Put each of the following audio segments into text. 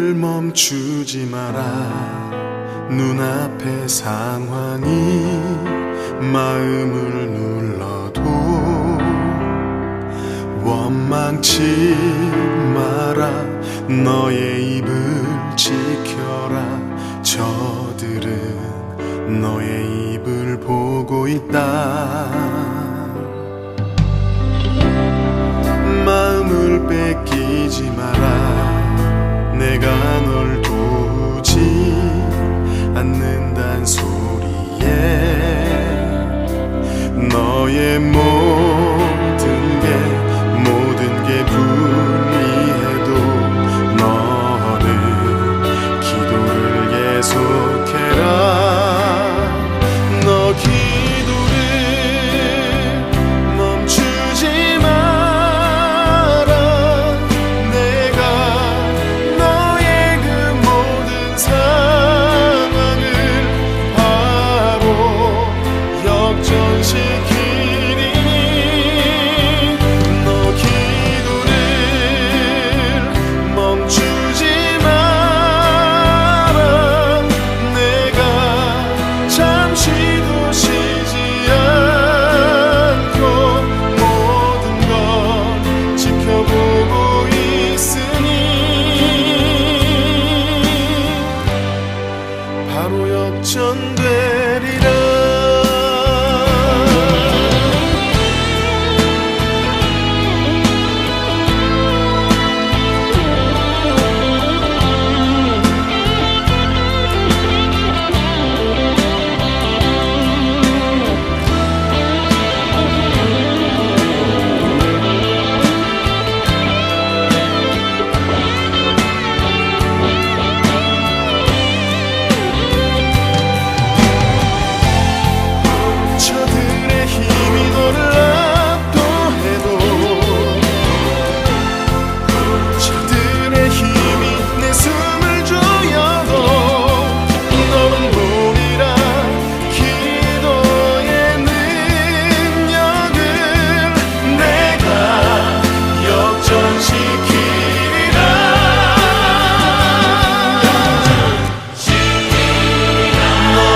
마음을 멈추지 마라. 눈앞의 상황이 마음을 눌러도 원망치 마라. 너의 입을 지켜라. 저들은 너의 입을 보고 있다. 마음을 뺏기지 마라. 내가 널 도우지 않는단 소리에 너의 모든 게 불리해도 너는 기도를 계속해라. 너 기도를 멈추지 마라. 내가 너의 그 모든 상황을 바로 역전시키리니 너 기도를 멈추지 마라. 내가 잠시도 쉬지 않고 모든 걸 지켜보고 있으니 바로 역전되리라. 저들의 힘이 너를 압도해도 저들의 힘이 내 숨을 조여도 너는 보리라. 기도의 능력을 내가 역전시키리라. 너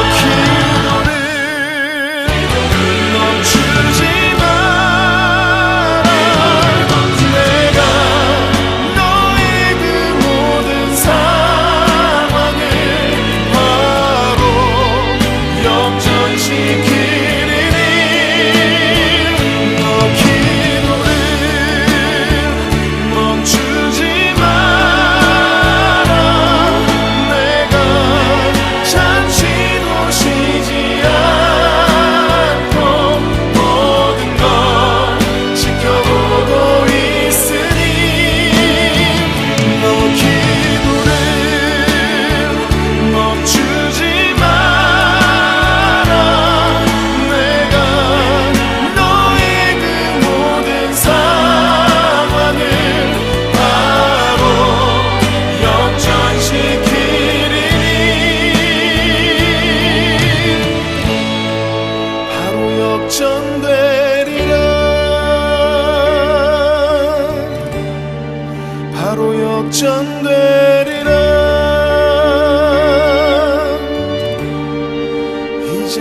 기도를 멈추지 마라. 내가 너의 그 모든 상황을 바로 역전시키리니 너 기도를 멈추지 마라. 내가 잠시도 쉬지 않고 모든 걸 지켜보고 있으니 너 기도를 멈추지 마라. 내가 너의 그 모든 상황을 바로 역전시키리니 바로 역전되리라. 바로 역전되리라. 이제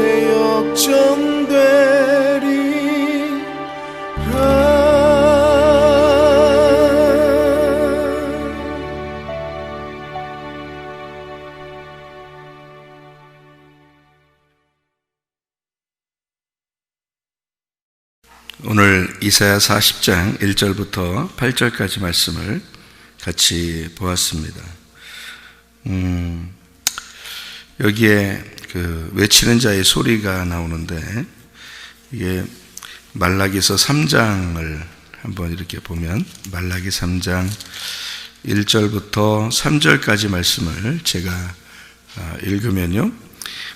오늘 이사야 40장 1절부터 8절까지 말씀을 같이 보았습니다. 여기에 그 외치는 자의 소리가 나오는데 이게 말라기서 3장을 한번 이렇게 보면 말라기 3장 1절부터 3절까지 말씀을 제가 읽으면요.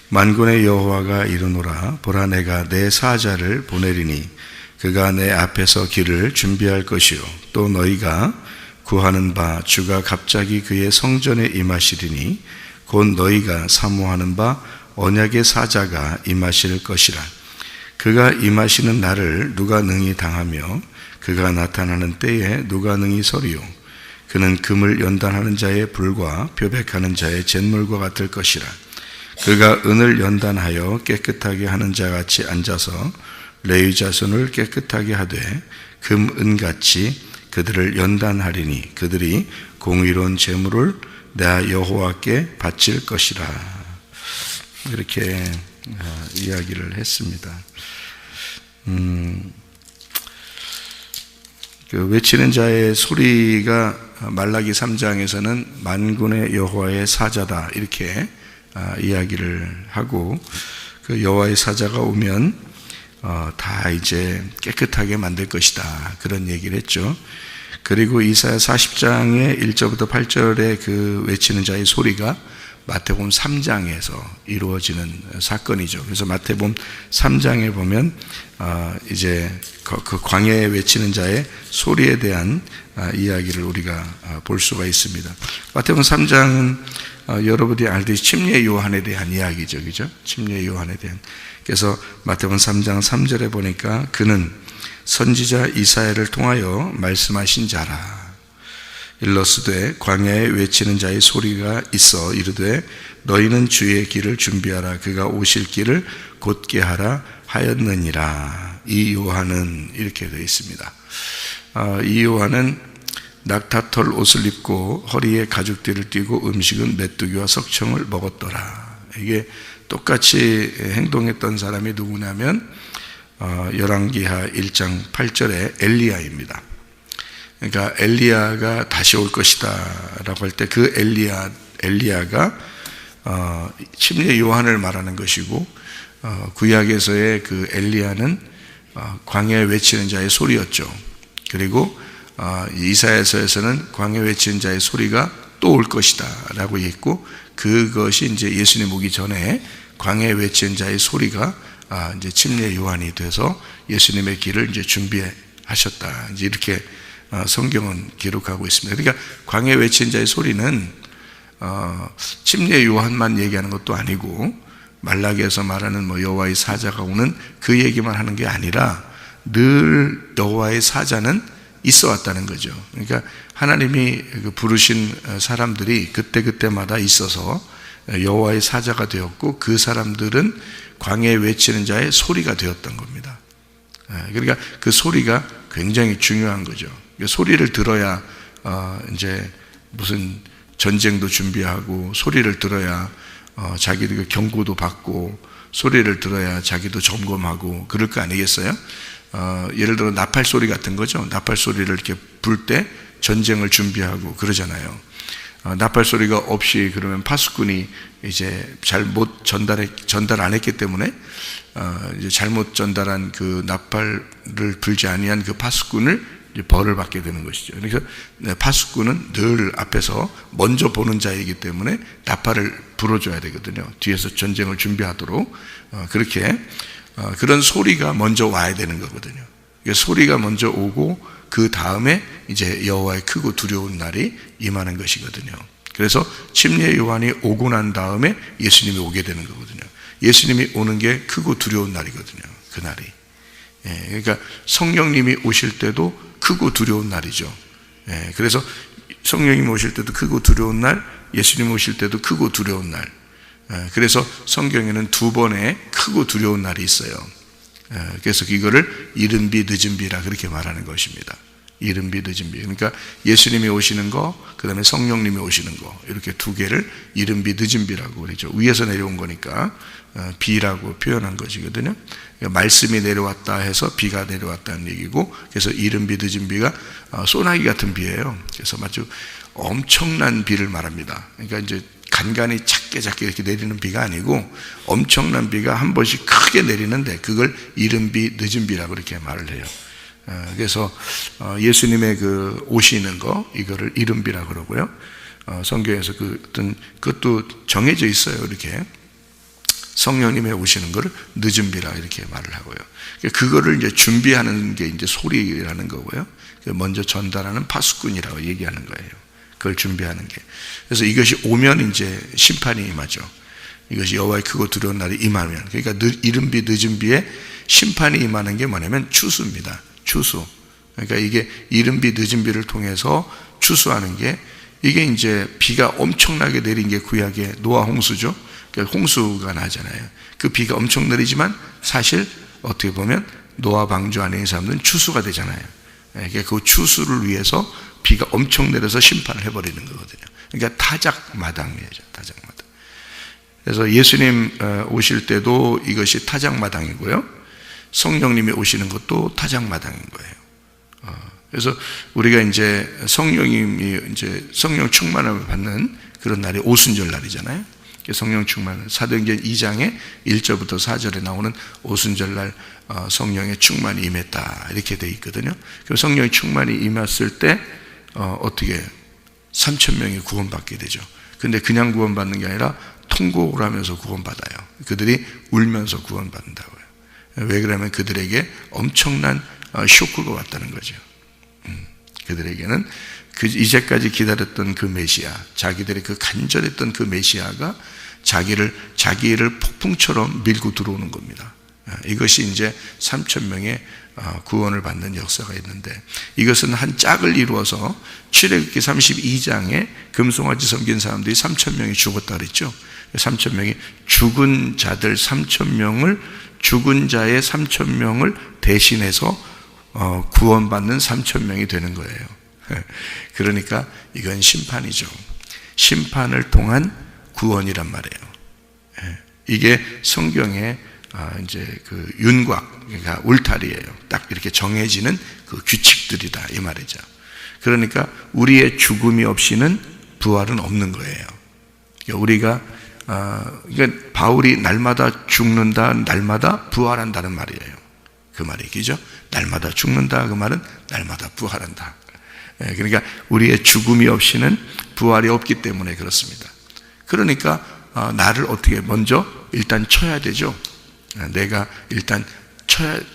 만군의 여호와가 이르노라. 보라, 내가 내 사자를 보내리니 그가 내 앞에서 길을 준비할 것이요 또 너희가 구하는 바 주가 갑자기 그의 성전에 임하시리니 곧 너희가 사모하는 바 언약의 사자가 임하실 것이라. 그가 임하시는 날을 누가 능히 당하며 그가 나타나는 때에 누가 능히 서리요. 그는 금을 연단하는 자의 불과 표백하는 자의 잿물과 같을 것이라. 그가 은을 연단하여 깨끗하게 하는 자같이 앉아서 레위 자손을 깨끗하게 하되 금, 은같이 그들을 연단하리니 그들이 공의로운 제물을 내 여호와께 바칠 것이라. 이렇게 이야기를 했습니다. 그 외치는 자의 소리가 말라기 3장에서는 만군의 여호와의 사자다 이렇게 이야기를 하고, 그 여호와의 사자가 오면 다 이제 깨끗하게 만들 것이다 그런 얘기를 했죠. 그리고 이사야 40장의 1절부터 8절의 그 외치는 자의 소리가 마태복음 3장에서 이루어지는 사건이죠. 그래서 마태복음 3장에 보면 이제 그 광야에 외치는 자의 소리에 대한 이야기를 우리가 볼 수가 있습니다. 마태복음 3장은 여러분이 알듯이 침례 요한에 대한 이야기죠, 그죠? 침례 요한에 대한. 그래서 마태복음 3장 3절에 보니까 그는 선지자 이사야를 통하여 말씀하신 자라. 일러스되 광야에 외치는 자의 소리가 있어 이르되 너희는 주의 길을 준비하라. 그가 오실 길을 곧게 하라 하였느니라. 이 요한은 이렇게 되어 있습니다. 이 요한은 낙타털 옷을 입고 허리에 가죽띠를 띠고 음식은 메뚜기와 석청을 먹었더라. 이게 똑같이 행동했던 사람이 누구냐면 열왕기하 1장 8절에 엘리야입니다. 그러니까 엘리야가 다시 올 것이다 라고 할 때 그 엘리야가 침례 요한을 말하는 것이고, 구약에서의 그 엘리야는 광야에 외치는 자의 소리였죠. 그리고 이사야서에서는 광야에 외치는 자의 소리가 또 올 것이다 라고 했고, 그것이 이제 예수님 오기 전에 광야에 외치는 자의 소리가 이제 침례 요한이 돼서 예수님의 길을 이제 준비하셨다. 이제 이렇게 성경은 기록하고 있습니다. 그러니까 광야에 외치는 자의 소리는 침례 요한만 얘기하는 것도 아니고 말라기에서 말하는 뭐 여호와의 사자가 오는 그 얘기만 하는 게 아니라 늘 여호와의 사자는 있어 왔다는 거죠. 그러니까 하나님이 부르신 사람들이 그때그때마다 있어서 여호와의 사자가 되었고, 그 사람들은 광야에 외치는 자의 소리가 되었던 겁니다. 그러니까 그 소리가 굉장히 중요한 거죠. 소리를 들어야 이제 무슨 전쟁도 준비하고, 소리를 들어야 자기도 경고도 받고, 소리를 들어야 자기도 점검하고 그럴 거 아니겠어요? 예를 들어 나팔 소리 같은 거죠. 나팔 소리를 이렇게 불 때 전쟁을 준비하고 그러잖아요. 나팔 소리가 없이 그러면 파수꾼이 이제 잘못 전달 안 했기 때문에 이제 잘못 전달한 그 나팔을 불지 아니한 그 파수꾼을 이제 벌을 받게 되는 것이죠. 그래서 파수꾼은 늘 앞에서 먼저 보는 자이기 때문에 나팔을 불어줘야 되거든요. 뒤에서 전쟁을 준비하도록. 그렇게 그런 소리가 먼저 와야 되는 거거든요. 소리가 먼저 오고 그 다음에 이제 여호와의 크고 두려운 날이 임하는 것이거든요. 그래서 침례 요한이 오고 난 다음에 예수님이 오게 되는 거거든요. 예수님이 오는 게 크고 두려운 날이거든요. 그 날이. 그러니까 성령님이 오실 때도 크고 두려운 날이죠. 그래서 성령님이 오실 때도 크고 두려운 날, 예수님 오실 때도 크고 두려운 날. 그래서 성경에는 두 번의 크고 두려운 날이 있어요. 그래서 이거를 이른 비 늦은 비라 그렇게 말하는 것입니다. 이른 비 늦은 비. 그러니까 예수님이 오시는 거, 그 다음에 성령님이 오시는 거, 이렇게 두 개를 이른 비 늦은 비라고 그러죠. 위에서 내려온 거니까 비라고 표현한 것이거든요. 그러니까 말씀이 내려왔다 해서 비가 내려왔다는 얘기고, 그래서 이른 비 늦은 비가 소나기 같은 비예요. 그래서 아주 엄청난 비를 말합니다. 그러니까 이제 간간히 작게 이렇게 내리는 비가 아니고 엄청난 비가 한 번씩 크게 내리는데 그걸 이른 비 늦은 비라고 이렇게 말을 해요. 그래서 예수님의 그 오시는 거, 이거를 이른 비라고 그러고요. 성경에서 그것도 정해져 있어요. 이렇게 성령님의 오시는 거를 늦은 비라 이렇게 말을 하고요. 그거를 이제 준비하는 게 이제 소리라는 거고요. 먼저 전달하는 파수꾼이라고 얘기하는 거예요. 그걸 준비하는 게. 그래서 이것이 오면 이제 심판이 임하죠. 이것이 여호와의 크고 두려운 날이 임하면, 그러니까 이른 비 늦은 비에 심판이 임하는 게 뭐냐면 추수입니다. 추수. 그러니까 이게 이른 비 늦은 비를 통해서 추수하는 게, 이게 이제 비가 엄청나게 내린 게 구약의 노아 홍수죠. 그러니까 홍수가 나잖아요. 그 비가 엄청 내리지만 사실 어떻게 보면 노아 방주 안에 있는 사람들은 추수가 되잖아요. 그러니까 그 추수를 위해서 비가 엄청 내려서 심판을 해버리는 거거든요. 그러니까 타작마당이에요. 타작마당. 그래서 예수님 오실 때도 이것이 타작마당이고요, 성령님이 오시는 것도 타작마당인 거예요. 그래서 우리가 이제 성령님이 이제 성령 충만함을 받는 그런 날이 오순절 날이잖아요. 성령 충만, 사도행전 2장에 1절부터 4절에 나오는 오순절 날 성령의 충만이 임했다 이렇게 돼 있거든요. 그럼 성령의 충만이 임했을 때 어떻게 3,000명이 구원받게 되죠. 근데 그냥 구원받는 게 아니라 통곡을 하면서 구원받아요. 그들이 울면서 구원받는다고요. 왜 그러냐면 그들에게 엄청난 쇼크가 왔다는 거죠. 그들에게는 그 이제까지 기다렸던 그 메시아, 자기들의 그 간절했던 그 메시아가 자기를 폭풍처럼 밀고 들어오는 겁니다. 이것이 이제 3,000명의 구원을 받는 역사가 있는데, 이것은 한 짝을 이루어서 출애굽기 32장에 금송아지 섬긴 사람들이 3,000명이 죽었다 그랬죠. 3,000명이 죽은 자들 3,000명을, 죽은 자의 3,000명을 대신해서 구원받는 3,000명이 되는 거예요. 그러니까 이건 심판이죠. 심판을 통한 구원이란 말이에요. 이게 성경의 이제 그 윤곽, 그러니까 울타리예요. 딱 이렇게 정해지는 그 규칙들이다 이 말이죠. 그러니까 우리의 죽음이 없이는 부활은 없는 거예요. 그러니까 우리가 그러니까 바울이 날마다 죽는다, 날마다 부활한다는 말이에요. 그 말이죠. 날마다 죽는다, 그 말은 날마다 부활한다. 그러니까 우리의 죽음이 없이는 부활이 없기 때문에 그렇습니다. 그러니까 나를 어떻게 먼저 일단 쳐야 되죠. 내가 일단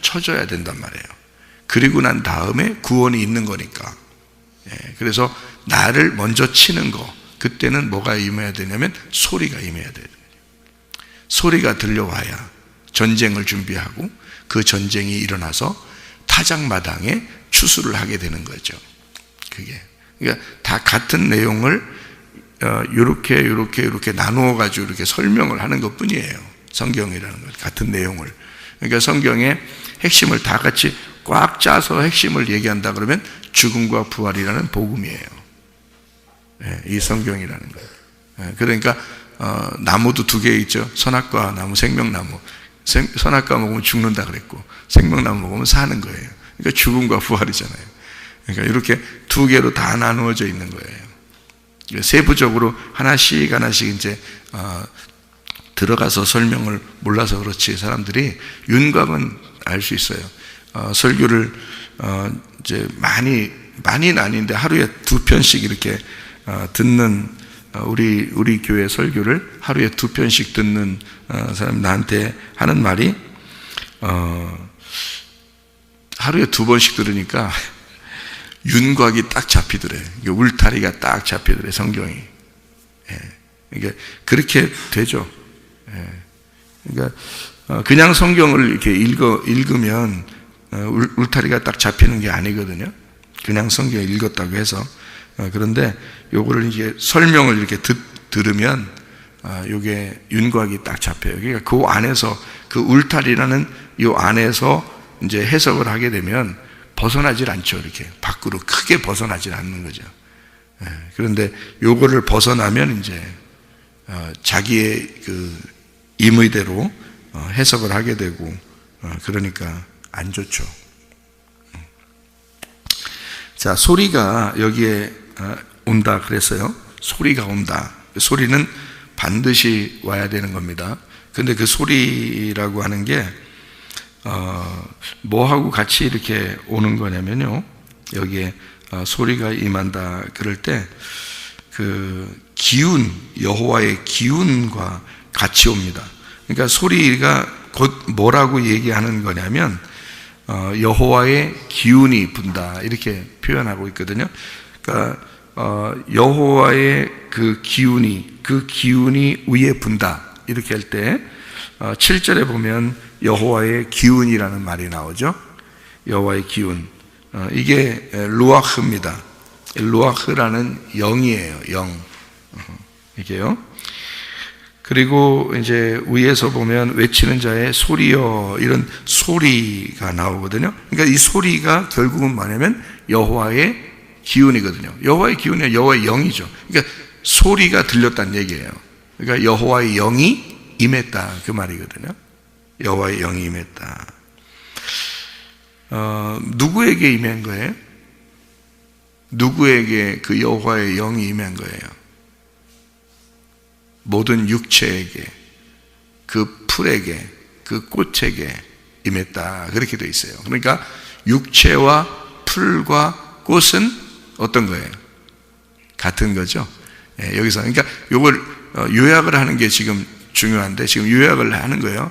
쳐줘야 된단 말이에요. 그리고 난 다음에 구원이 있는 거니까. 그래서 나를 먼저 치는 거, 그때는 뭐가 임해야 되냐면 소리가 임해야 돼요. 소리가 들려와야 전쟁을 준비하고 그 전쟁이 일어나서 타작마당에 추수를 하게 되는 거죠. 그게. 그러니까 다 같은 내용을 이렇게 나누어 가지고 이렇게 설명을 하는 것 뿐이에요. 성경이라는 것, 같은 내용을. 그러니까 성경의 핵심을 다 같이 꽉 짜서 핵심을 얘기한다 그러면 죽음과 부활이라는 복음이에요. 이 성경이라는 거예요. 그러니까 나무도 두 개 있죠. 선악과 나무, 생명나무. 선악과 먹으면 죽는다 그랬고 생명나무 먹으면 사는 거예요. 그러니까 죽음과 부활이잖아요. 그러니까 이렇게 두 개로 다 나누어져 있는 거예요. 세부적으로 하나씩 이제 들어가서 설명을 몰라서 그렇지 사람들이 윤곽은 알 수 있어요. 설교를 이제 많이는 아닌데 하루에 2편씩 이렇게 듣는 우리 교회 설교를 하루에 2편씩 듣는 사람 나한테 하는 말이 하루에 2번씩 들으니까 윤곽이 딱 잡히더래. 울타리가 딱 잡히더래, 성경이. 그러니까 그렇게 되죠. 그러니까 그냥 성경을 이렇게 읽으면 울타리가 딱 잡히는 게 아니거든요. 그냥 성경을 읽었다고 해서. 그런데 요거를 이제 설명을 이렇게 들으면 요게 윤곽이 딱 잡혀요. 그러니까 그 안에서 그 울타리라는 요 안에서 이제 해석을 하게 되면 벗어나질 않죠. 이렇게 밖으로 크게 벗어나질 않는 거죠. 그런데 요거를 벗어나면 이제 자기의 그 임의대로 해석을 하게 되고 그러니까 안 좋죠. 자, 소리가 여기에 온다 그랬어요. 소리가 온다. 소리는 반드시 와야 되는 겁니다. 근데 그 소리라고 하는 게 뭐하고 같이 이렇게 오는 거냐면요, 여기에 소리가 임한다 그럴 때 그 기운, 여호와의 기운과 같이 옵니다. 그러니까 소리가 곧 뭐라고 얘기하는 거냐면 여호와의 기운이 분다 이렇게 표현하고 있거든요. 그러니까 여호와의 그 기운이 위에 분다 이렇게 할 때 7절에 보면 여호와의 기운이라는 말이 나오죠. 여호와의 기운, 이게 루아흐입니다. 루아흐라는 영이에요. 영. 이게요. 그리고 이제 위에서 보면 외치는 자의 소리여, 이런 소리가 나오거든요. 그러니까 이 소리가 결국은 뭐냐면 여호와의 기운이거든요. 여호와의 기운이 여호와의 영이죠. 그러니까 소리가 들렸다는 얘기예요. 그러니까 여호와의 영이 임했다, 그 말이거든요. 여호와의 영이 임했다. 누구에게 임한 거예요? 누구에게 그 여호와의 영이 임한 거예요? 모든 육체에게, 그 풀에게, 그 꽃에게 임했다, 그렇게 되어 있어요. 그러니까 육체와 풀과 꽃은 어떤 거예요? 같은 거죠. 예, 여기서 그러니까 이걸 요약을 하는 게 지금 중요한데, 지금 요약을 하는 거예요.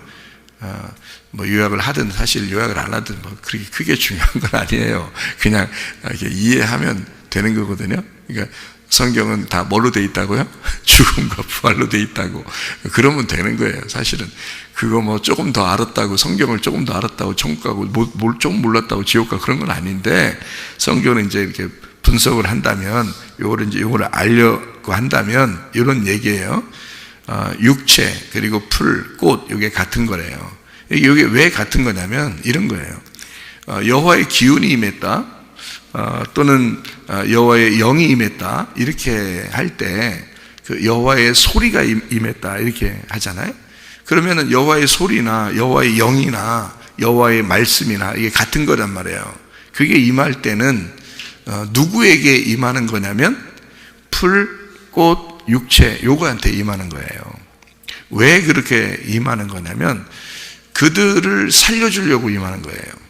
뭐 요약을 하든 사실 요약을 안 하든 뭐 그렇게 크게 중요한 건 아니에요. 그냥 이렇게 이해하면 되는 거거든요. 그러니까 성경은 다 뭘로 돼 있다고요? 죽음과 부활로 돼 있다고. 그러면 되는 거예요. 사실은 그거 뭐 조금 더 알았다고, 성경을 조금 더 알았다고 천국 가고 뭘 조금 몰랐다고 지옥 가고 그런 건 아닌데, 성경은 이제 이렇게 분석을 한다면, 요거를 알려고 한다면 이런 얘기예요. 육체 그리고 풀, 꽃, 이게 같은 거래요. 이게 왜 같은 거냐면 이런 거예요. 여호와의 기운이 임했다, 또는 여호와의 영이 임했다, 이렇게 할 때 그 여호와의 소리가 임했다, 이렇게 하잖아요. 그러면은 여호와의 소리나 여호와의 영이나 여호와의 말씀이나 이게 같은 거란 말이에요. 그게 임할 때는 누구에게 임하는 거냐면 풀, 꽃, 육체, 요거한테 임하는 거예요. 왜 그렇게 임하는 거냐면 그들을 살려주려고 임하는 거예요.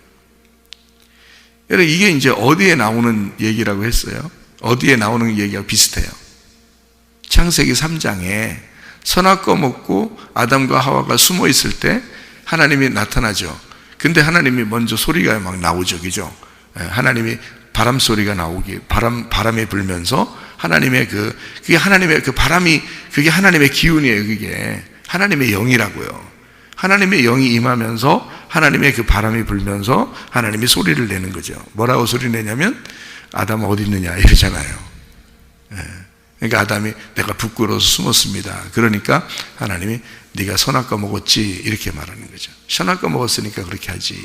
여러분, 이게 이제 어디에 나오는 얘기라고 했어요? 어디에 나오는 얘기하고 비슷해요. 창세기 3장에 선악과 먹고 아담과 하와가 숨어 있을 때 하나님이 나타나죠. 근데 하나님이 먼저 소리가 막 나오죠, 그죠? 하나님이 바람 소리가 나오기, 바람이 불면서 하나님의 그게 하나님의 그 바람이, 그게 하나님의 기운이에요. 그게 하나님의 영이라고요. 하나님의 영이 임하면서 하나님의 그 바람이 불면서 하나님이 소리를 내는 거죠. 뭐라고 소리 내냐면 아담 어디 있느냐 이러잖아요. 그러니까 아담이 내가 부끄러워서 숨었습니다. 그러니까 하나님이 네가 선악과 먹었지, 이렇게 말하는 거죠. 선악과 먹었으니까 그렇게 하지.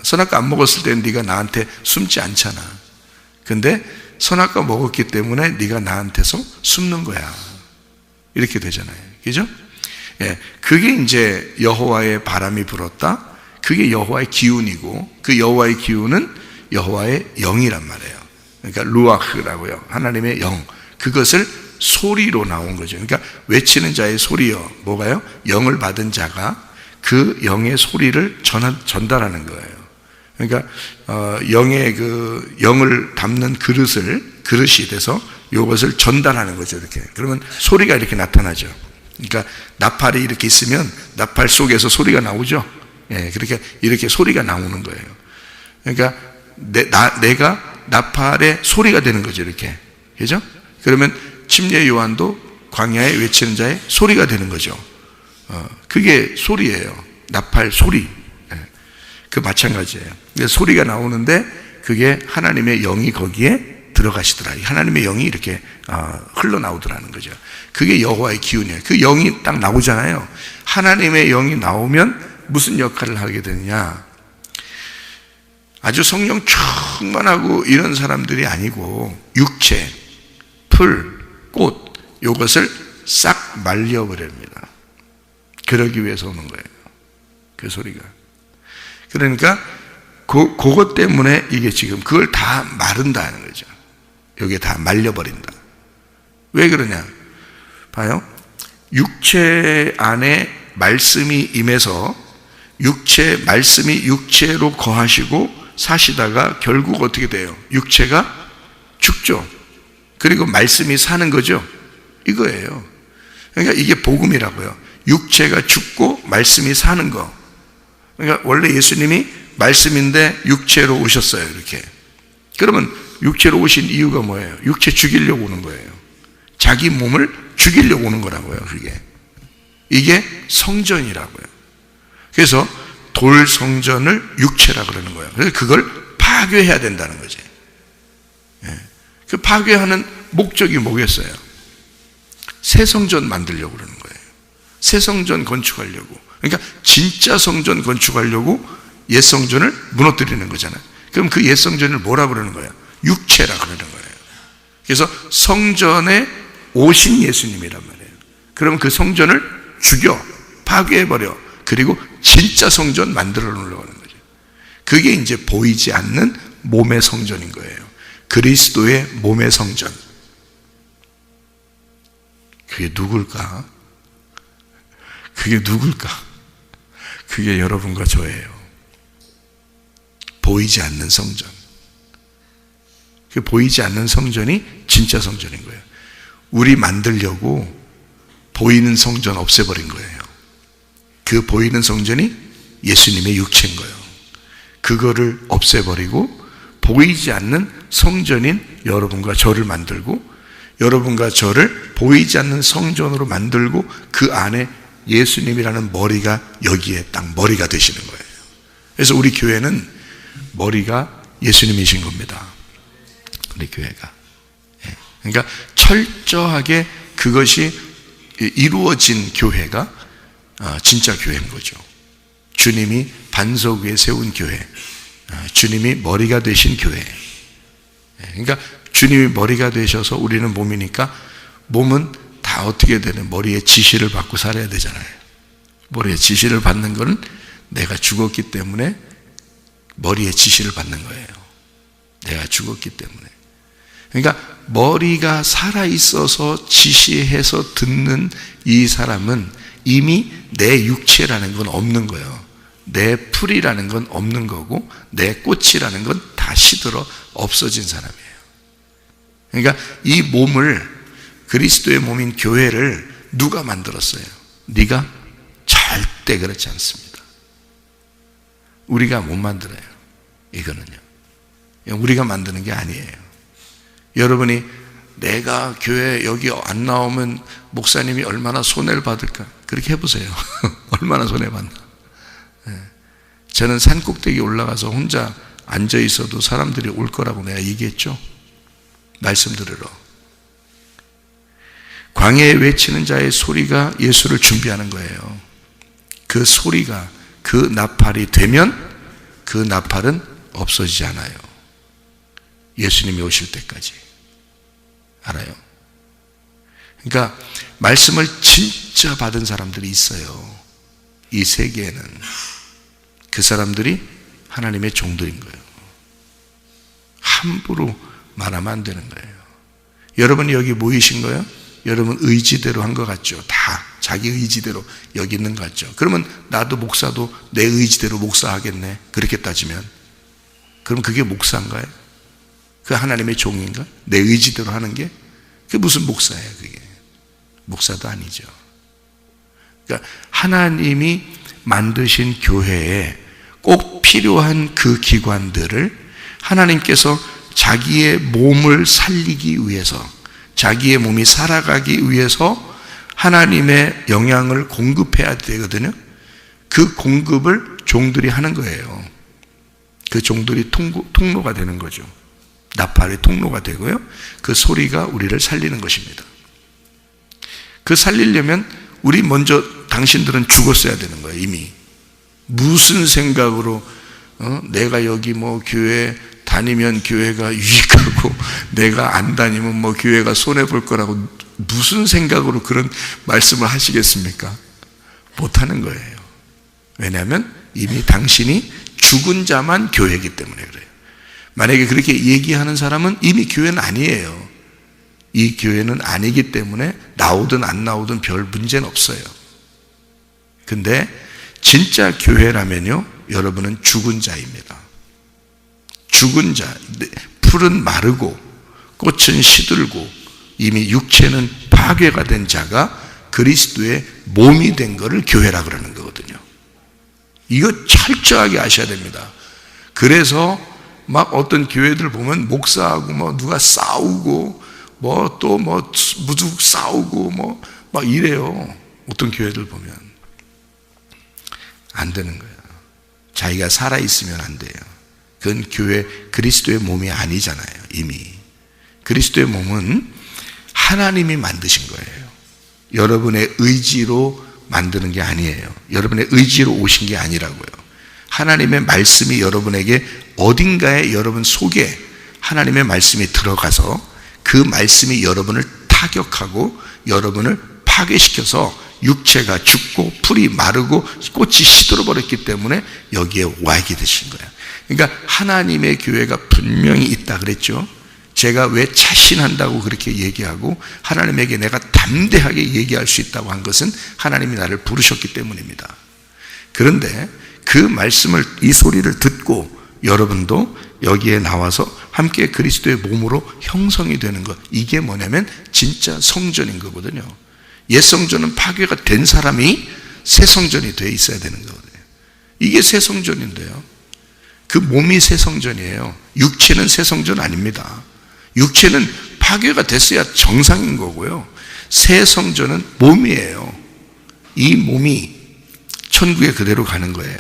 선악과 안 먹었을 때는 네가 나한테 숨지 않잖아. 근데 선악과 먹었기 때문에 네가 나한테서 숨는 거야, 이렇게 되잖아요. 그죠? 예, 그게 이제 여호와의 바람이 불었다, 그게 여호와의 기운이고, 그 여호와의 기운은 여호와의 영이란 말이에요. 그러니까 루아흐라고요. 하나님의 영. 그것을 소리로 나온 거죠. 그러니까 외치는 자의 소리요, 뭐가요? 영을 받은 자가 그 영의 소리를 전달하는 거예요. 그러니까 영의 그 영을 담는 그릇이 돼서 이것을 전달하는 거죠. 이렇게. 그러면 소리가 이렇게 나타나죠. 그러니까 나팔이 이렇게 있으면 나팔 속에서 소리가 나오죠. 예, 그렇게 이렇게 소리가 나오는 거예요. 그러니까 내가 나팔의 소리가 되는 거죠, 이렇게. 그죠? 그러면 침례 요한도 광야에 외치는 자의 소리가 되는 거죠. 그게 소리예요. 나팔 소리. 그 마찬가지예요. 소리가 나오는데 그게 하나님의 영이 거기에 들어가시더라. 하나님의 영이 이렇게 흘러나오더라는 거죠. 그게 여호와의 기운이에요. 그 영이 딱 나오잖아요. 하나님의 영이 나오면 무슨 역할을 하게 되느냐? 아주 성령 충만하고 이런 사람들이 아니고 육체, 풀, 꽃, 이것을 싹 말려버립니다. 그러기 위해서 오는 거예요, 그 소리가. 그러니까 그것 때문에 이게 지금 그걸 다 마른다는 거죠. 여기에 다 말려버린다. 왜 그러냐? 봐요. 육체 안에 말씀이 임해서 말씀이 육체로 거하시고 사시다가 결국 어떻게 돼요? 육체가 죽죠. 그리고 말씀이 사는 거죠. 이거예요. 그러니까 이게 복음이라고요. 육체가 죽고 말씀이 사는 거. 그러니까 원래 예수님이 말씀인데 육체로 오셨어요, 이렇게. 그러면 육체로 오신 이유가 뭐예요? 육체 죽이려고 오는 거예요. 자기 몸을 죽이려고 오는 거라고요, 그게. 이게 성전이라고요. 그래서 돌 성전을 육체라 그러는 거예요. 그래서 그걸 파괴해야 된다는 거지. 그 파괴하는 목적이 뭐겠어요? 새 성전 만들려고 그러는 거예요. 새 성전 건축하려고. 그러니까 진짜 성전 건축하려고 옛 성전을 무너뜨리는 거잖아요. 그럼 그 옛 성전을 뭐라 그러는 거예요? 육체라 그러는 거예요. 그래서 성전에 오신 예수님이란 말이에요. 그러면 그 성전을 죽여, 파괴해버려. 그리고 진짜 성전 만들어 놓으려고 하는 거죠. 그게 이제 보이지 않는 몸의 성전인 거예요. 그리스도의 몸의 성전. 그게 누굴까? 그게 누굴까? 그게 여러분과 저예요. 보이지 않는 성전. 그 보이지 않는 성전이 진짜 성전인 거예요. 우리 만들려고 보이는 성전 없애버린 거예요. 그 보이는 성전이 예수님의 육체인 거예요. 그거를 없애버리고 보이지 않는 성전인 여러분과 저를 만들고, 여러분과 저를 보이지 않는 성전으로 만들고, 그 안에 예수님이라는 머리가 여기에 딱 머리가 되시는 거예요. 그래서 우리 교회는 머리가 예수님이신 겁니다. 우리 교회가. 그러니까 철저하게 그것이 이루어진 교회가 진짜 교회인 거죠. 주님이 반석 위에 세운 교회, 주님이 머리가 되신 교회. 그러니까 주님이 머리가 되셔서 우리는 몸이니까, 몸은 다 어떻게 되는, 머리의 지시를 받고 살아야 되잖아요. 머리의 지시를 받는 것은 내가 죽었기 때문에 머리의 지시를 받는 거예요. 내가 죽었기 때문에. 그러니까 머리가 살아있어서 지시해서 듣는 이 사람은 이미 내 육체라는 건 없는 거예요. 내 풀이라는 건 없는 거고, 내 꽃이라는 건 다 시들어 없어진 사람이에요. 그러니까 이 몸을, 그리스도의 몸인 교회를 누가 만들었어요? 네가? 절대 그렇지 않습니다. 우리가 못 만들어요. 이거는요, 우리가 만드는 게 아니에요. 여러분이 내가 교회 여기 안 나오면 목사님이 얼마나 손해를 받을까, 그렇게 해보세요. 얼마나 손해받나. 저는 산꼭대기 올라가서 혼자 앉아 있어도 사람들이 올 거라고 내가 얘기했죠. 말씀 들으러. 광야에 외치는 자의 소리가 예수를 준비하는 거예요. 그 소리가, 그 나팔이 되면 그 나팔은 없어지지 않아요. 예수님이 오실 때까지. 알아요? 그러니까 말씀을 진짜 받은 사람들이 있어요. 이 세계에는. 그 사람들이 하나님의 종들인 거예요. 함부로 말하면 안 되는 거예요. 여러분이 여기 모이신 거예요? 여러분 의지대로 한 것 같죠? 다 자기 의지대로 여기 있는 것 같죠? 그러면 나도 목사도 내 의지대로 목사하겠네, 그렇게 따지면. 그럼 그게 목사인가요? 그 하나님의 종인가? 내 의지대로 하는 게? 그게 무슨 목사예요, 그게? 목사도 아니죠. 그러니까 하나님이 만드신 교회에 꼭 필요한 그 기관들을 하나님께서 자기의 몸을 살리기 위해서, 자기의 몸이 살아가기 위해서 하나님의 영향을 공급해야 되거든요. 그 공급을 종들이 하는 거예요. 그 종들이 통로가 되는 거죠. 나팔의 통로가 되고요. 그 소리가 우리를 살리는 것입니다. 그 살리려면 우리 먼저, 당신들은 죽었어야 되는 거예요. 이미. 무슨 생각으로 내가 여기 뭐 교회 다니면 교회가 유익하고 내가 안 다니면 뭐 교회가 손해볼 거라고 무슨 생각으로 그런 말씀을 하시겠습니까? 못하는 거예요. 왜냐하면 이미 당신이 죽은 자만 교회이기 때문에 그래요. 만약에 그렇게 얘기하는 사람은 이미 교회는 아니에요. 이 교회는 아니기 때문에 나오든 안 나오든 별 문제는 없어요. 근데 진짜 교회라면요, 여러분은 죽은 자입니다. 죽은 자, 풀은 마르고 꽃은 시들고 이미 육체는 파괴가 된 자가 그리스도의 몸이 된 것을 교회라 그러는 거거든요. 이거 철저하게 아셔야 됩니다. 그래서 막 어떤 교회들 보면 목사하고 뭐 누가 싸우고 뭐 또 뭐 무죽 싸우고 뭐 막 이래요. 어떤 교회들 보면 안 되는 거예요. 자기가 살아 있으면 안 돼요. 그건 교회 그리스도의 몸이 아니잖아요. 이미 그리스도의 몸은 하나님이 만드신 거예요. 여러분의 의지로 만드는 게 아니에요. 여러분의 의지로 오신 게 아니라고요. 하나님의 말씀이 여러분에게 어딘가에 여러분 속에 하나님의 말씀이 들어가서 그 말씀이 여러분을 타격하고 여러분을 파괴시켜서 육체가 죽고 풀이 마르고 꽃이 시들어버렸기 때문에 여기에 와게 되신 거예요. 그러니까 하나님의 교회가 분명히 있다 그랬죠. 제가 왜 자신한다고 그렇게 얘기하고 하나님에게 내가 담대하게 얘기할 수 있다고 한 것은 하나님이 나를 부르셨기 때문입니다. 그런데 그 말씀을, 이 소리를 듣고 여러분도 여기에 나와서 함께 그리스도의 몸으로 형성이 되는 것, 이게 뭐냐면 진짜 성전인 거거든요. 옛 성전은 파괴가 된 사람이 새 성전이 돼 있어야 되는 거거든요. 이게 새 성전인데요, 그 몸이 새 성전이에요. 육체는 새 성전 아닙니다. 육체는 파괴가 됐어야 정상인 거고요, 새 성전은 몸이에요. 이 몸이 천국에 그대로 가는 거예요.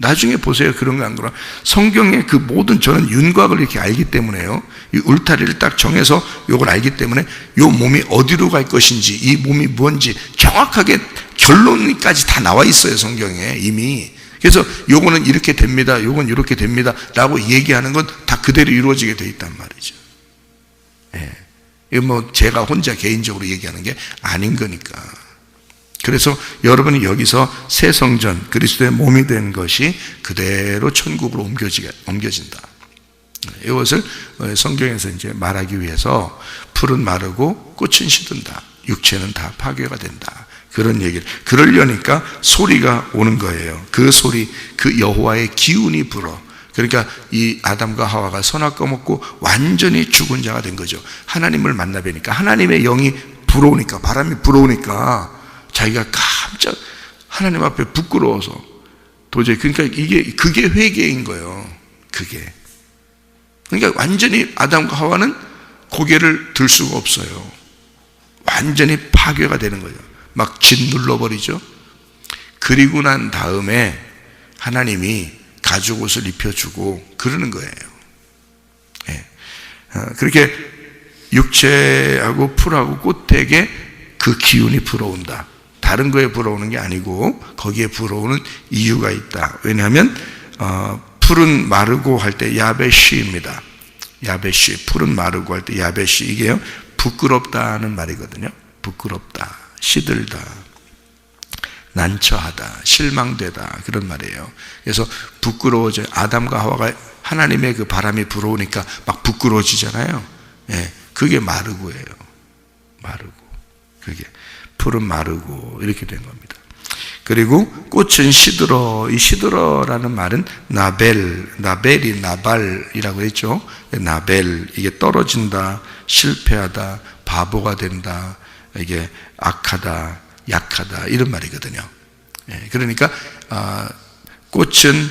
나중에 보세요. 그런 거 안 그런 성경의 그 모든, 저는 윤곽을 이렇게 알기 때문에요, 이 울타리를 딱 정해서 이걸 알기 때문에 이 몸이 어디로 갈 것인지, 이 몸이 뭔지 정확하게 결론까지 다 나와 있어요, 성경에 이미. 그래서 요거는 이렇게 됩니다, 요건 이렇게 됩니다 라고 얘기하는 건 다 그대로 이루어지게 돼 있단 말이죠. 예. 이거 뭐 제가 혼자 개인적으로 얘기하는 게 아닌 거니까. 그래서 여러분이 여기서 새 성전, 그리스도의 몸이 된 것이 그대로 천국으로 옮겨진다. 이것을 성경에서 이제 말하기 위해서 풀은 마르고 꽃은 시든다, 육체는 다 파괴가 된다, 그런 얘기를. 그러려니까 소리가 오는 거예요. 그 소리, 그 여호와의 기운이 불어. 그러니까 이 아담과 하와가 선악과 먹고 완전히 죽은 자가 된 거죠. 하나님을 만나 뵈니까, 하나님의 영이 불어오니까, 바람이 불어오니까 자기가 깜짝 하나님 앞에 부끄러워서 도저히, 그러니까 그게 회개인 거예요. 그게. 그러니까 완전히 아담과 하와는 고개를 들 수가 없어요. 완전히 파괴가 되는 거죠. 막 짓눌러버리죠. 그리고 난 다음에 하나님이 가죽 옷을 입혀주고 그러는 거예요. 예. 그렇게 육체하고 풀하고 꽃에게 그 기운이 불어온다. 다른 거에 불어오는 게 아니고 거기에 불어오는 이유가 있다. 왜냐하면 풀은 마르고 할 때 야베시입니다. 야베시, 풀은 마르고 할 때 야베시, 이게요 부끄럽다는 말이거든요. 부끄럽다, 시들다, 난처하다, 실망되다, 그런 말이에요. 그래서 부끄러워져. 아담과 하와가 하나님의 그 바람이 불어오니까 막 부끄러워지잖아요. 예, 그게 마르고예요. 마르고. 그게 풀은 마르고 이렇게 된 겁니다. 그리고 꽃은 시들어. 이 시들어라는 말은 나벨이 나발이라고 했죠. 나벨, 이게 떨어진다, 실패하다, 바보가 된다, 이게 악하다, 약하다, 이런 말이거든요. 그러니까 꽃은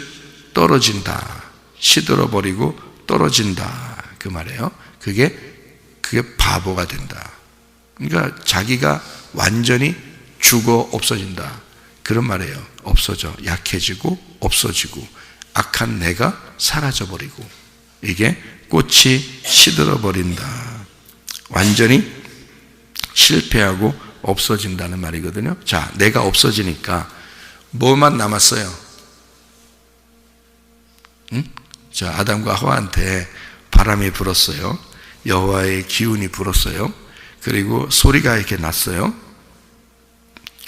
떨어진다, 시들어 버리고 떨어진다, 그 말이에요. 그게 바보가 된다. 그러니까 자기가 완전히 죽어 없어진다, 그런 말이에요. 없어져, 약해지고 없어지고 악한 내가 사라져버리고, 이게 꽃이 시들어버린다, 완전히 실패하고 없어진다는 말이거든요. 자, 내가 없어지니까 뭐만 남았어요? 응? 자, 아담과 하와한테 바람이 불었어요. 여호와의 기운이 불었어요. 그리고 소리가 이렇게 났어요.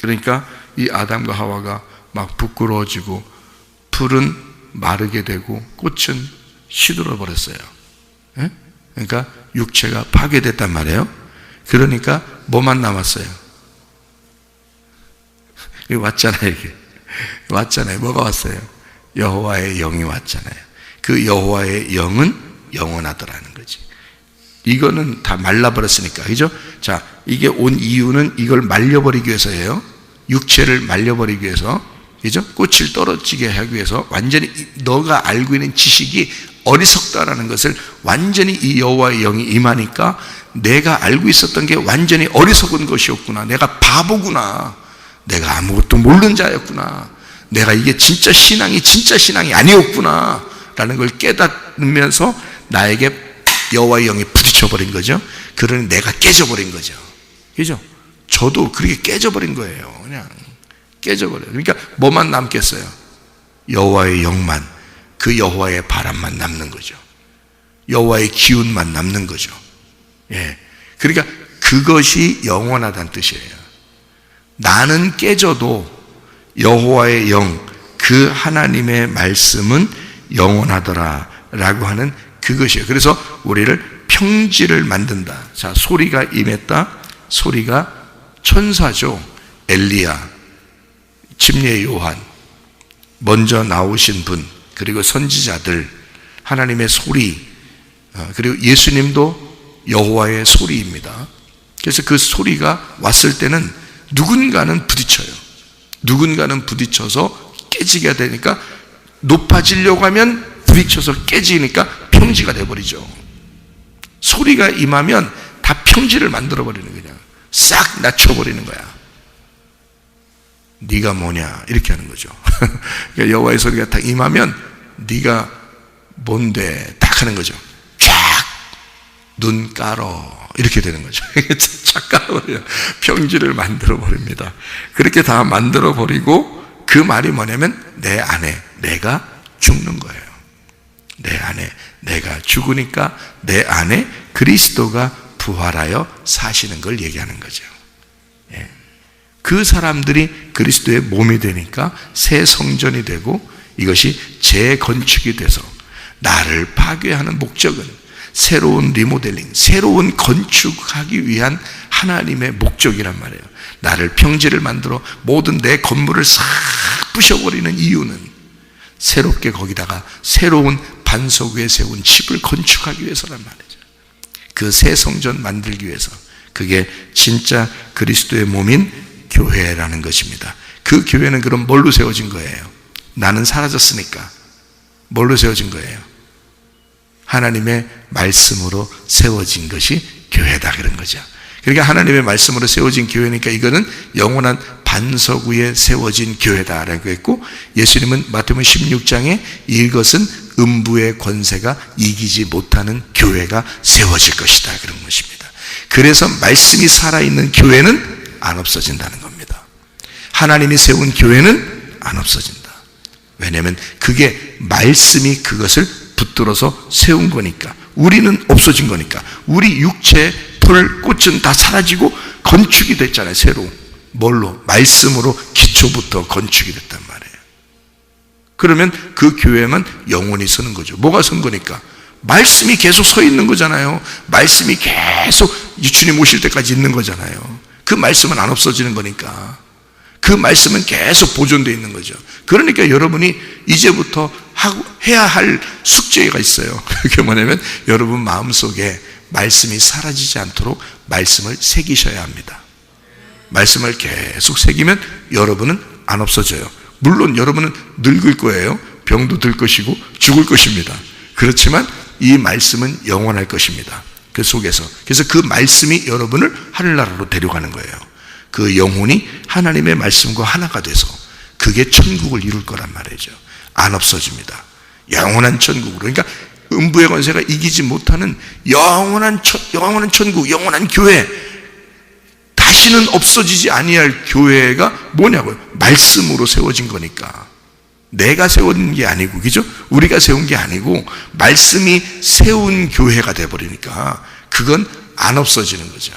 그러니까 이 아담과 하와가 막 부끄러워지고 풀은 마르게 되고 꽃은 시들어 버렸어요. 그러니까 육체가 파괴됐단 말이에요. 그러니까 뭐만 남았어요? 왔잖아요. 이게 왔잖아요. 뭐가 왔어요? 여호와의 영이 왔잖아요. 그 여호와의 영은 영원하더라는 거지. 이거는 다 말라버렸으니까, 그죠? 자, 이게 온 이유는 이걸 말려버리기 위해서예요. 육체를 말려버리기 위해서, 그죠? 꽃을 떨어지게 하기 위해서, 완전히 너가 알고 있는 지식이 어리석다라는 것을 완전히 이 여호와의 영이 임하니까 내가 알고 있었던 게 완전히 어리석은 것이었구나, 내가 바보구나, 내가 아무것도 모르는 자였구나, 내가 이게 진짜 신앙이 아니었구나 라는 걸 깨닫으면서 나에게 여호와의 영이 부딪혀버린 거죠. 그러니 내가 깨져버린 거죠. 그죠? 저도 그렇게 깨져버린 거예요. 그냥 깨져버려요. 그러니까 뭐만 남겠어요? 여호와의 영만, 그 여호와의 바람만 남는 거죠. 여호와의 기운만 남는 거죠. 예. 그러니까 그것이 영원하다는 뜻이에요. 나는 깨져도 여호와의 영, 그 하나님의 말씀은 영원하더라 라고 하는 그것이에요. 그래서 우리를 평지를 만든다. 자, 소리가 임했다. 소리가 천사죠. 엘리야, 침례 요한, 먼저 나오신 분, 그리고 선지자들, 하나님의 소리, 그리고 예수님도 여호와의 소리입니다. 그래서 그 소리가 왔을 때는 누군가는 부딪혀요. 누군가는 부딪혀서 깨지게 되니까, 높아지려고 하면 부딪혀서 깨지니까 평지가 돼버리죠. 소리가 임하면 다 평지를 만들어버리는 거냐. 싹 낮춰버리는 거야. 네가 뭐냐 이렇게 하는 거죠. 그러니까 여호와의 소리가 딱 임하면 네가 뭔데 딱 하는 거죠. 쫙 눈 깔어 이렇게 되는 거죠. 쫙 깔아버려요. 평지를 만들어버립니다. 그렇게 다 만들어버리고 그 말이 뭐냐면 내 안에 내가 죽는 거예요. 내 안에 내가 죽으니까 내 안에 그리스도가 부활하여 사시는 걸 얘기하는 거죠. 예. 그 사람들이 그리스도의 몸이 되니까 새 성전이 되고 이것이 재건축이 돼서 나를 파괴하는 목적은 새로운 리모델링, 새로운 건축하기 위한 하나님의 목적이란 말이에요. 나를 평지를 만들어 모든 내 건물을 싹 부셔버리는 이유는 새롭게 거기다가 새로운 반석 위에 세운 집을 건축하기 위해서란 말이죠. 그 새 성전 만들기 위해서. 그게 진짜 그리스도의 몸인 교회라는 것입니다. 그 교회는 그럼 뭘로 세워진 거예요? 나는 사라졌으니까 뭘로 세워진 거예요? 하나님의 말씀으로 세워진 것이 교회다 그런 거죠. 그러니까 하나님의 말씀으로 세워진 교회니까 이거는 영원한 반석 위에 세워진 교회다라고 했고, 예수님은 마태복음 16장에 이것은 음부의 권세가 이기지 못하는 교회가 세워질 것이다 그런 것입니다. 그래서 말씀이 살아있는 교회는 안 없어진다는 겁니다. 하나님이 세운 교회는 안 없어진다. 왜냐하면 그게 말씀이 그것을 붙들어서 세운 거니까. 우리는 없어진 거니까. 우리 육체, 풀, 꽃은 다 사라지고 건축이 됐잖아요. 새로. 뭘로? 말씀으로 기초부터 건축이 됐단 말이에요. 그러면 그 교회만 영원히 서는 거죠. 뭐가 선 거니까? 말씀이 계속 서 있는 거잖아요. 말씀이 계속 주님 오실 때까지 있는 거잖아요. 그 말씀은 안 없어지는 거니까. 그 말씀은 계속 보존되어 있는 거죠. 그러니까 여러분이 이제부터 해야 할 숙제가 있어요. 그게 뭐냐면 여러분 마음속에 말씀이 사라지지 않도록 말씀을 새기셔야 합니다. 말씀을 계속 새기면 여러분은 안 없어져요. 물론 여러분은 늙을 거예요. 병도 들 것이고 죽을 것입니다. 그렇지만 이 말씀은 영원할 것입니다. 그 속에서. 그래서 그 말씀이 여러분을 하늘나라로 데려가는 거예요. 그 영혼이 하나님의 말씀과 하나가 돼서 그게 천국을 이룰 거란 말이죠. 안 없어집니다. 영원한 천국으로. 그러니까 음부의 권세가 이기지 못하는 영원한 천국, 영원한 교회, 다시는 없어지지 아니할 교회가 뭐냐고요? 말씀으로 세워진 거니까. 내가 세운 게 아니고, 그죠? 우리가 세운 게 아니고 말씀이 세운 교회가 돼버리니까 그건 안 없어지는 거죠.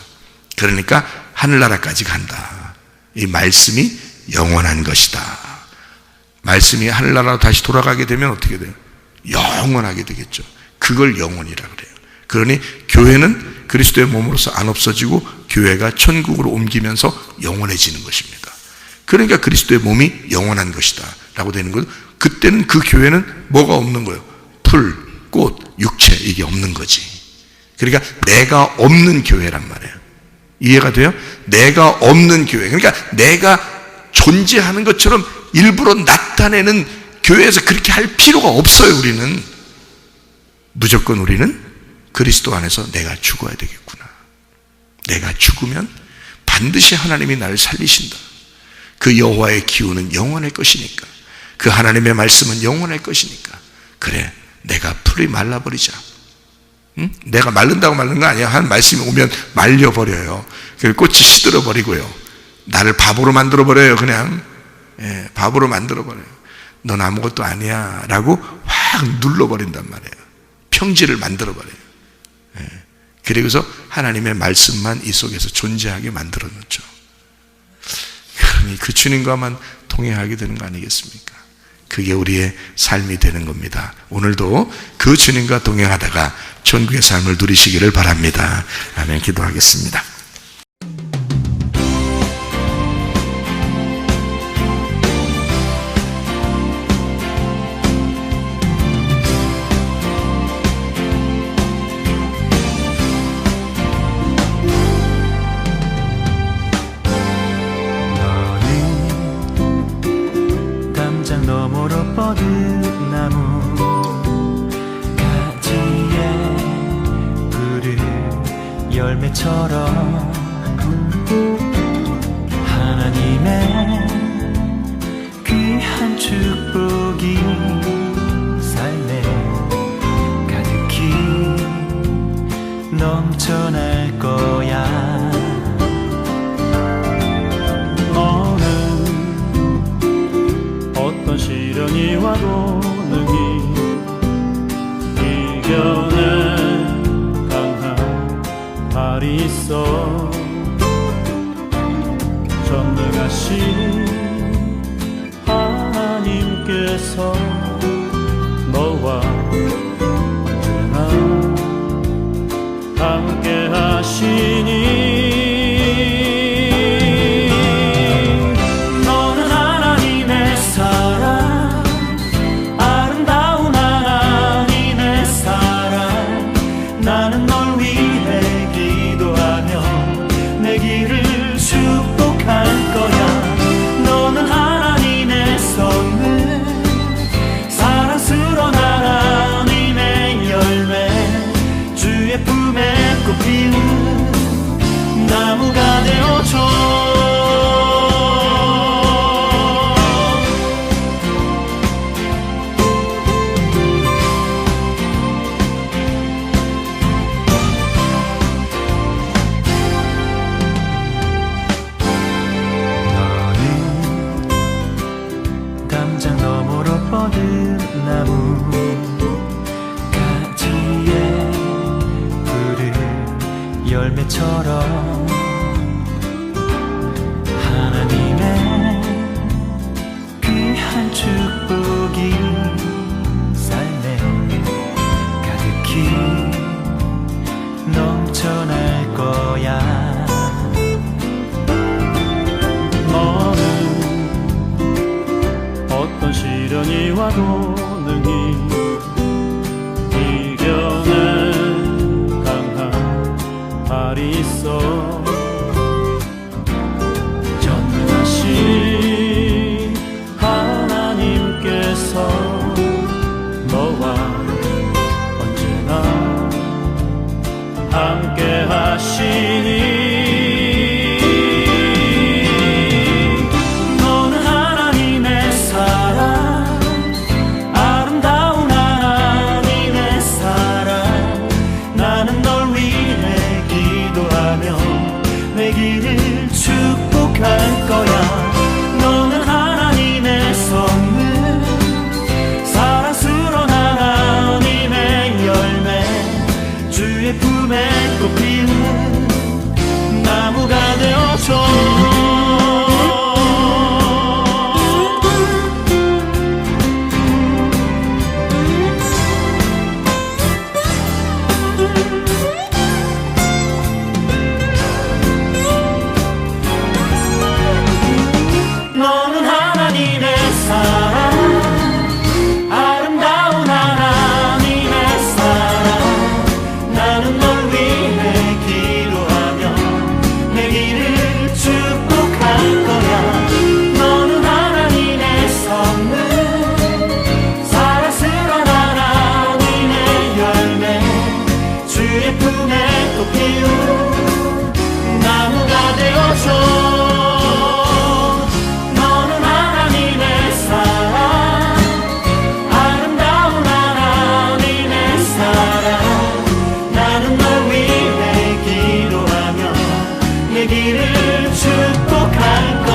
그러니까 하늘나라까지 간다. 이 말씀이 영원한 것이다. 말씀이 하늘나라로 다시 돌아가게 되면 어떻게 돼요? 영원하게 되겠죠. 그걸 영원이라 그래요. 그러니 교회는 그리스도의 몸으로서 안 없어지고 교회가 천국으로 옮기면서 영원해지는 것입니다. 그러니까 그리스도의 몸이 영원한 것이다 라고 되는 거예요. 그때는 그 교회는 뭐가 없는 거예요? 풀, 꽃, 육체, 이게 없는 거지. 그러니까 내가 없는 교회란 말이에요. 이해가 돼요? 내가 없는 교회. 그러니까 내가 존재하는 것처럼 일부러 나타내는 교회에서 그렇게 할 필요가 없어요. 우리는 무조건 우리는 그리스도 안에서 내가 죽어야 되겠구나. 내가 죽으면 반드시 하나님이 나를 살리신다. 그 여호와의 기운은 영원할 것이니까, 그 하나님의 말씀은 영원할 것이니까, 그래 내가 풀이 말라버리자. 응? 내가 마른다고 마른 거 아니야. 한 말씀이 오면 말려버려요. 그리고 꽃이 시들어버리고요. 나를 바보로 만들어버려요. 그냥 바보로 만들어버려요. 넌 아무것도 아니야 라고 확 눌러버린단 말이에요. 평지를 만들어버려요. 그리고서 하나님의 말씀만 이 속에서 존재하게 만들어 놓죠. 그러니 그 주님과만 동행하게 되는 거 아니겠습니까? 그게 우리의 삶이 되는 겁니다. 오늘도 그 주님과 동행하다가 천국의 삶을 누리시기를 바랍니다. 아멘. 기도하겠습니다. 너머로 뻗은 나무 가지에 푸른 열매처럼 하나님의 귀한 축복이 삶에 가득히 넘쳐날 거야. 어떤 시련이 와도 능히 이겨낸 강한 발이 있어. 전능하신 하나님께서 너와 언제나 함께 하시니 나무가 되어줘. 너는 담장 너머로 뻗은 나무 가지에 푸른 열매처럼 하나님의 귀한 축복이 삶에 가득히 넘쳐날 거야. 너는 어떤 시련이 와도 능히 이겨낸 강한 발이 있어. 전능하신 하나님께서 너와 언제나 함께 하시니 너는 하나님의 사랑 아름다운 축복할